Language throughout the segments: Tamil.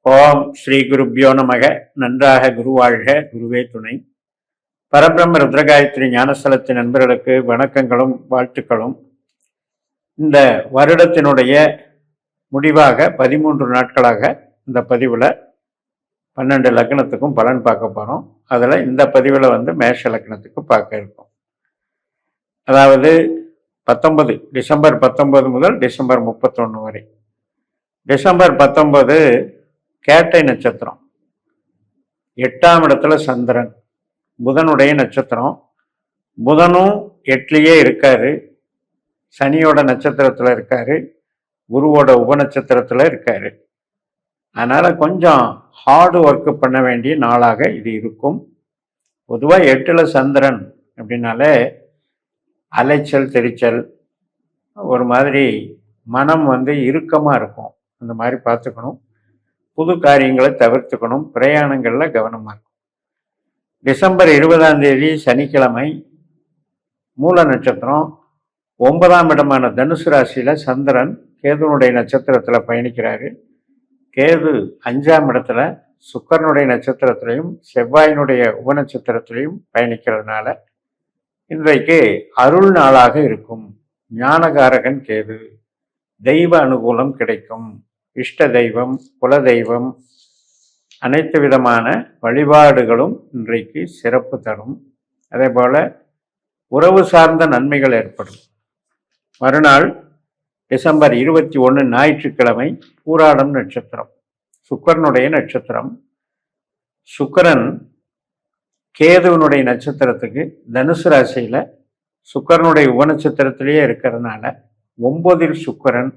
ஓம் ஸ்ரீ குருப்யோ நமக. நன்றாக குருவாழ்க, குருவே துணை. பரபிரம்ம ருத்ரகாயத்ரி ஞானஸ்தலத்தின் நண்பர்களுக்கு வணக்கங்களும் வாழ்த்துக்களும். இந்த வருடத்தினுடைய முடிவாக 13 நாட்களாக இந்த பதிவில் 12 லக்னத்துக்கும் பலன் பார்க்க போகிறோம். அதில் இந்த பதிவில் மேஷ லக்னத்துக்கு பார்க்க இருக்கோம். அதாவது டிசம்பர் 19 முதல் டிசம்பர் 31 வரை. டிசம்பர் 19 கேட்டை நட்சத்திரம், 8ஆம் இடத்துல சந்திரன், புதனுடைய நட்சத்திரம். புதனும் 8லயே இருக்காரு, சனியோட நட்சத்திரத்துல இருக்காரு, குருவோட உபநட்சத்திரத்துல இருக்காரு. அதனால கொஞ்சம் ஹார்டு ஒர்க் பண்ண வேண்டிய நாளாக இது இருக்கும். பொதுவாக 8ல் சந்திரன் அப்படின்னாலே அலைச்சல் தெரிச்சல், ஒரு மாதிரி மனம் இறுக்கமாக இருக்கும். அந்த மாதிரி பார்த்துக்கணும். புது காரியங்களை தவிர்த்துக்கணும். பிரயாணங்களில் கவனமாக இருக்கும். டிசம்பர் 20ஆம் தேதி சனிக்கிழமை, மூல நட்சத்திரம், 9ஆம் இடமான தனுசு ராசியில் சந்திரன் கேதுனுடைய நட்சத்திரத்தில் பயணிக்கிறாரு. கேது 5ஆம் இடத்துல சுக்கரனுடைய நட்சத்திரத்திலையும் செவ்வாயினுடைய உபநட்சத்திரத்திலையும் பயணிக்கிறதுனால இன்றைக்கு அருள் நாளாக இருக்கும். ஞானகாரகன் கேது, தெய்வ அனுகூலம் கிடைக்கும். இஷ்ட தெய்வம், குல தெய்வம், அனைத்து விதமான வழிபாடுகளும் இன்றைக்கு சிறப்பு தரும். அதே போல உறவு சார்ந்த நன்மைகள் ஏற்படும். மறுநாள் டிசம்பர் 21 ஞாயிற்றுக்கிழமை, பூராடம் நட்சத்திரம், சுக்கரனுடைய நட்சத்திரம். சுக்கரன் கேதுவனுடைய நட்சத்திரத்துக்கு தனுசு ராசியில சுக்கரனுடைய உபநட்சத்திரத்திலேயே இருக்கிறதுனால 9ல் சுக்கரன்,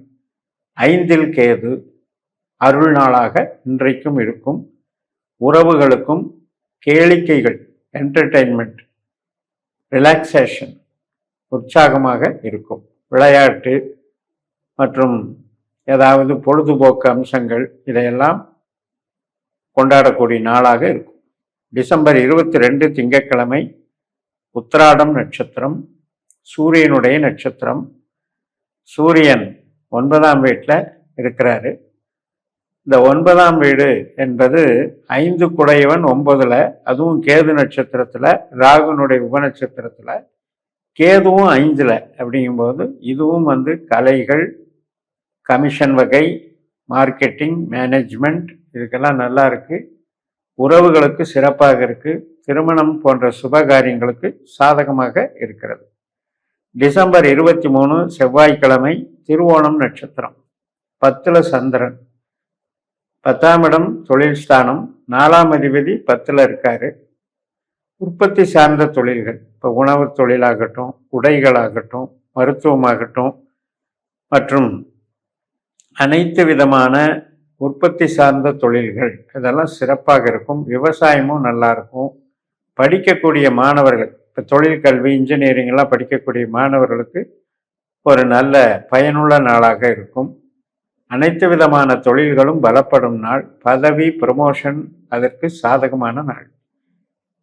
5ல் கேது அருள் நாளாக இன்றைக்கும் இருக்கும். உறவுகளுக்கும் கேளிக்கைகள், என்டர்டெயின்மெண்ட், ரிலாக்ஸேஷன் உற்சாகமாக இருக்கும். விளையாட்டு மற்றும் ஏதாவது பொழுதுபோக்கு அம்சங்கள் இதையெல்லாம் கொண்டாடக்கூடிய நாளாக இருக்கும். டிசம்பர் 22 திங்கட்கிழமை, உத்திராடம் நட்சத்திரம், சூரியனுடைய நட்சத்திரம். சூரியன் 9ஆம் வீட்டில் இருக்கிறாரு. இந்த 9ஆம் வீடு என்பது 5 குடையவன் 9ல், அதுவும் கேது நட்சத்திரத்தில், ராகுனுடைய உபநட்சத்திரத்தில், கேதுவும் 5ல். அப்படிங்கும்போது இதுவும் கலைகள், கமிஷன் வகை, மார்க்கெட்டிங், மேனேஜ்மெண்ட், இதுக்கெல்லாம் நல்லா இருக்கு. உறவுகளுக்கு சிறப்பாக இருக்கு. திருமணம் போன்ற சுபகாரியங்களுக்கு சாதகமாக இருக்கிறது. டிசம்பர் 23 செவ்வாய்க்கிழமை, திருவோணம் நட்சத்திரம், 10ல் சந்திரன், 10ஆம் இடம் தொழில் ஸ்தானம், 4ஆம் அதிபதி 10ல் இருக்காரு. உற்பத்தி சார்ந்த தொழில்கள், இப்போ உணவு தொழிலாகட்டும், உடைகளாகட்டும், மருத்துவமாகட்டும் மற்றும் அனைத்து விதமான உற்பத்தி சார்ந்த தொழில்கள் இதெல்லாம் சிறப்பாக இருக்கும். விவசாயமும் நல்லா இருக்கும். படிக்கக்கூடிய மாணவர்கள், இப்போ தொழில் கல்வி, இன்ஜினியரிங் எல்லாம் படிக்கக்கூடிய மாணவர்களுக்கு ஒரு நல்ல பயனுள்ள நாளாக இருக்கும். அனைத்து விதமான தொழில்களும் பலப்படும் நாள். பதவி, ப்ரமோஷன் அதற்கு சாதகமான நாள்.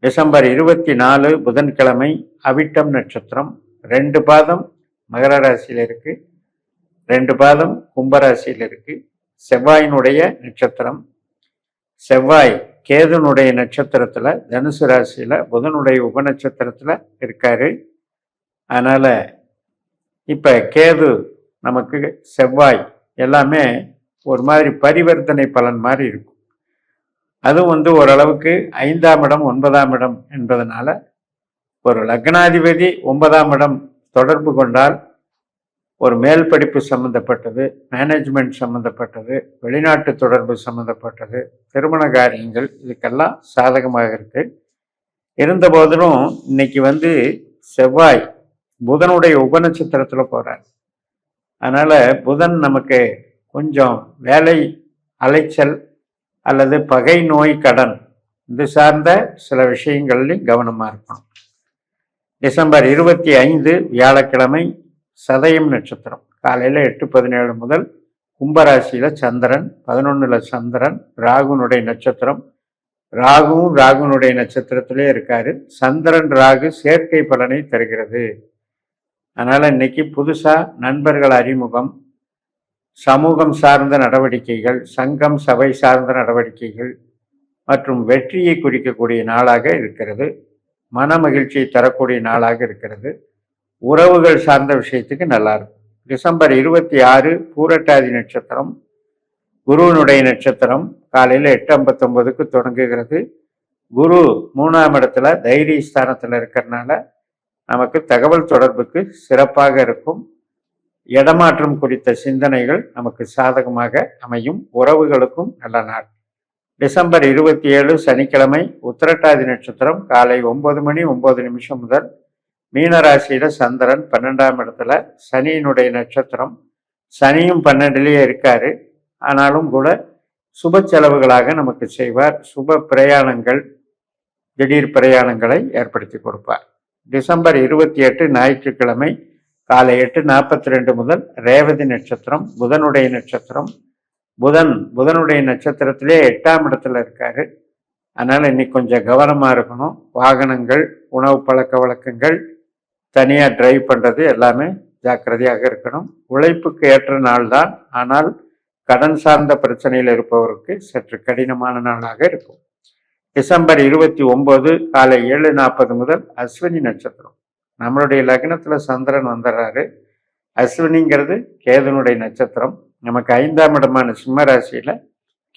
டிசம்பர் 24 புதன்கிழமை, அவிட்டம் நட்சத்திரம், 2 பாதம் மகர ராசியில் இருக்கு, 2 பாதம் கும்பராசியில் இருக்கு. செவ்வாயினுடைய நட்சத்திரம். செவ்வாய் கேதுனுடைய நட்சத்திரத்துல, தனுசு ராசியில, புதனுடைய உபநட்சத்திரத்துல இருக்காரு. அதனால இப்ப கேது நமக்கு, செவ்வாய் எல்லாமே ஒரு மாதிரி பரிவர்த்தனை பலன் மாதிரி இருக்கும். அதுவும் ஓரளவுக்கு 5ஆம் இடம் 9ஆம் இடம் என்பதனால ஒரு லக்னாதிபதி 9ஆம் இடம் தொடர்பு கொண்டால் ஒரு மேல் படிப்பு சம்பந்தப்பட்டது, மேனேஜ்மெண்ட் சம்பந்தப்பட்டது, வெளிநாட்டு தொடர்பு சம்பந்தப்பட்டது, திருமண காரியங்கள், இதுக்கெல்லாம் சாதகமாக இருக்கு. இருந்த போதிலும் இன்னைக்கு செவ்வாய் புதனுடைய உபநட்சத்திரத்துல போறார். அதனால புதன் நமக்கு கொஞ்சம் வேலை அலைச்சல் அல்லது பகை, நோய், கடன் இது சார்ந்த சில விஷயங்கள்லையும் கவனமா இருக்கணும். டிசம்பர் 25 வியாழக்கிழமை, சதயம் நட்சத்திரம், காலையில் 8:17 முதல் கும்பராசியில சந்திரன், 11ல் சந்திரன், ராகுனுடைய நட்சத்திரம். ராகுவும் ராகுனுடைய நட்சத்திரத்திலே இருக்காரு. சந்திரன் ராகு சேர்க்கை பலனை தருகிறது. அதனால இன்னைக்கு புதுசா நண்பர்கள் அறிமுகம், சமூகம் சார்ந்த நடவடிக்கைகள், சங்கம் சபை சார்ந்த நடவடிக்கைகள் மற்றும் வெற்றியை குறிக்கக்கூடிய நாளாக இருக்கிறது. மன மகிழ்ச்சியை தரக்கூடிய நாளாக இருக்கிறது. உறவுகள் சார்ந்த விஷயத்துக்கு நல்லா இருக்கும். டிசம்பர் 26 பூரட்டாதி நட்சத்திரம், குருவினுடைய நட்சத்திரம். காலையில் 8:59க்கு தொடங்குகிறது. குரு 3ஆம் இடத்துல தைரிய ஸ்தானத்தில் இருக்கிறதுனால நமக்கு தகவல் தொடர்புக்கு சிறப்பாக இருக்கும். இடமாற்றம் குறித்த சிந்தனைகள் நமக்கு சாதகமாக அமையும். உறவுகளுக்கும் நல்ல நாள். டிசம்பர் 27 சனிக்கிழமை உத்திரட்டாதி நட்சத்திரம். காலை 9:09 முதல் மீனராசியில சந்திரன் 12ஆம் இடத்துல. சனியினுடைய நட்சத்திரம். சனியும் 12லேயே இருக்காரு. ஆனாலும் கூட சுப செலவுகளாக நமக்கு செய்வார். சுப பிரயாணங்கள், திடீர் பிரயாணங்களை ஏற்படுத்தி கொடுப்பார். டிசம்பர் 28 ஞாயிற்றுக்கிழமை காலை 8:42 முதல் ரேவதி நட்சத்திரம், புதனுடைய நட்சத்திரம். புதனுடைய நட்சத்திரத்திலே 8ஆம் இடத்துல இருக்காரு. அதனால இன்னைக்கு கொஞ்சம் கவனமா இருக்கணும். வாகனங்கள், உணவு பழக்க வழக்கங்கள், தனியா டிரைவ் பண்றது எல்லாமே ஜாக்கிரதையாக இருக்கணும். உழைப்புக்கு ஏற்ற நாள் தான். ஆனால் கடன் சார்ந்த பிரச்சனையில் இருப்பவருக்கு சற்று கடினமான நாளாக இருக்கும். டிசம்பர் 29 காலை 7:40 முதல் அஸ்வினி நட்சத்திரம். நம்மளுடைய லக்னத்துல சந்திரன் வந்துடுறாரு. அஸ்வினிங்கிறது கேதுனுடைய நட்சத்திரம். நமக்கு 5ஆம் இடமான சிம்ம ராசியில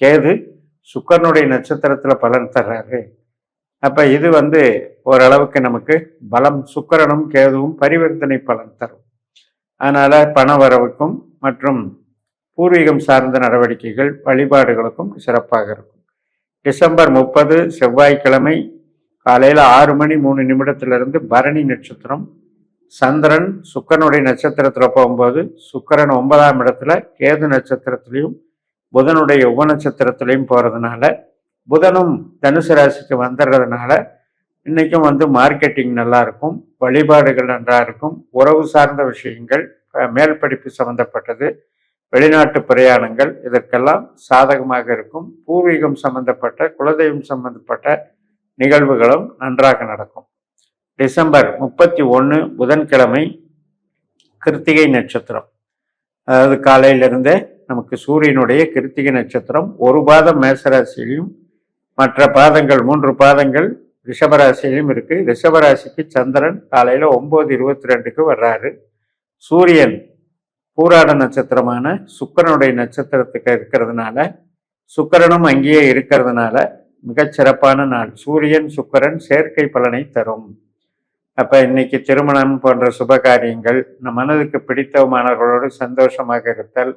கேது சுக்கரனுடைய நட்சத்திரத்துல பலன் தர்றாரு. அப்ப இது ஓரளவுக்கு நமக்கு பலம். சுக்கிரனும் கேதுவும் பரிவர்த்தனை பலன் தரும். அதனால பண வரவுக்கும் மற்றும் பூர்வீகம் சார்ந்த நடவடிக்கைகள், வழிபாடுகளுக்கும் சிறப்பாக இருக்கும். டிசம்பர் 30 செவ்வாய்க்கிழமை காலையில் 6:03 பரணி நட்சத்திரம். சந்திரன் சுக்கிரனுடைய நட்சத்திரத்தில் போகும்போது சுக்கிரன் 9ஆம் இடத்துல கேது நட்சத்திரத்திலையும் புதனுடைய உப நட்சத்திரத்திலையும் போகிறதுனால, புதனும் தனுசு ராசிக்கு வந்துடுறதுனால இன்னைக்கும் மார்க்கெட்டிங் நல்லா இருக்கும், வழிபாடுகள் நன்றாக இருக்கும். உறவு சார்ந்த விஷயங்கள், மேல் படிப்பு சம்பந்தப்பட்டது, வெளிநாட்டு பிரயாணங்கள் இதற்கெல்லாம் சாதகமாக இருக்கும். பூர்வீகம் சம்பந்தப்பட்ட, குலதெய்வம் சம்பந்தப்பட்ட நிகழ்வுகளும் நன்றாக நடக்கும். டிசம்பர் 31 புதன்கிழமை கிருத்திகை நட்சத்திரம். அதாவது காலையிலிருந்தே நமக்கு சூரியனுடைய கிருத்திகை நட்சத்திரம். ஒரு பாதம் மேசராசியிலையும் மற்ற பாதங்கள் 3 பாதங்கள் ரிஷபராசியிலையும் இருக்கு. ரிஷபராசிக்கு சந்திரன் காலையில 9:22க்கு வர்றாரு. சூரியன் பூராட நட்சத்திரமான சுக்கிரனுடைய நட்சத்திரத்துக்கு இருக்கிறதுனால, சுக்கிரனும் அங்கேயே இருக்கிறதுனால மிகச்சிறப்பான நாள். சூரியன் சுக்கிரன் சேர்க்கை பலனை தரும். அப்ப இன்னைக்கு திருமணம் போன்ற சுப காரியங்கள், நம் மனதுக்கு பிடித்தமானவர்களோடு சந்தோஷமாக இருத்தல்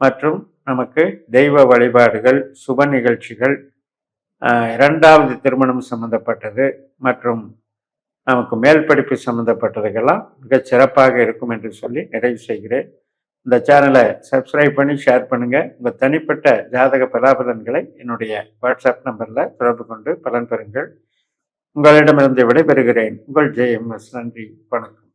மற்றும் நமக்கு தெய்வ வழிபாடுகள், சுப நிகழ்ச்சிகள், 2வது திருமணம் சம்பந்தப்பட்டது மற்றும் நமக்கு மேல் படிப்பு சம்பந்தப்பட்டதுக்கெல்லாம் மிகச் சிறப்பாக இருக்கும் என்று சொல்லி நிறைவு செய்கிறேன். இந்த சேனலை சப்ஸ்கிரைப் பண்ணி ஷேர் பண்ணுங்க. உங்கள் தனிப்பட்ட ஜாதக பலாபலன்களை என்னுடைய வாட்ஸ்அப் நம்பரில் தொடர்பு கொண்டு பலன் பெறுங்கள். உங்களிடமிருந்து விடைபெறுகிறேன். உங்கள் JMS. நன்றி, வணக்கம்.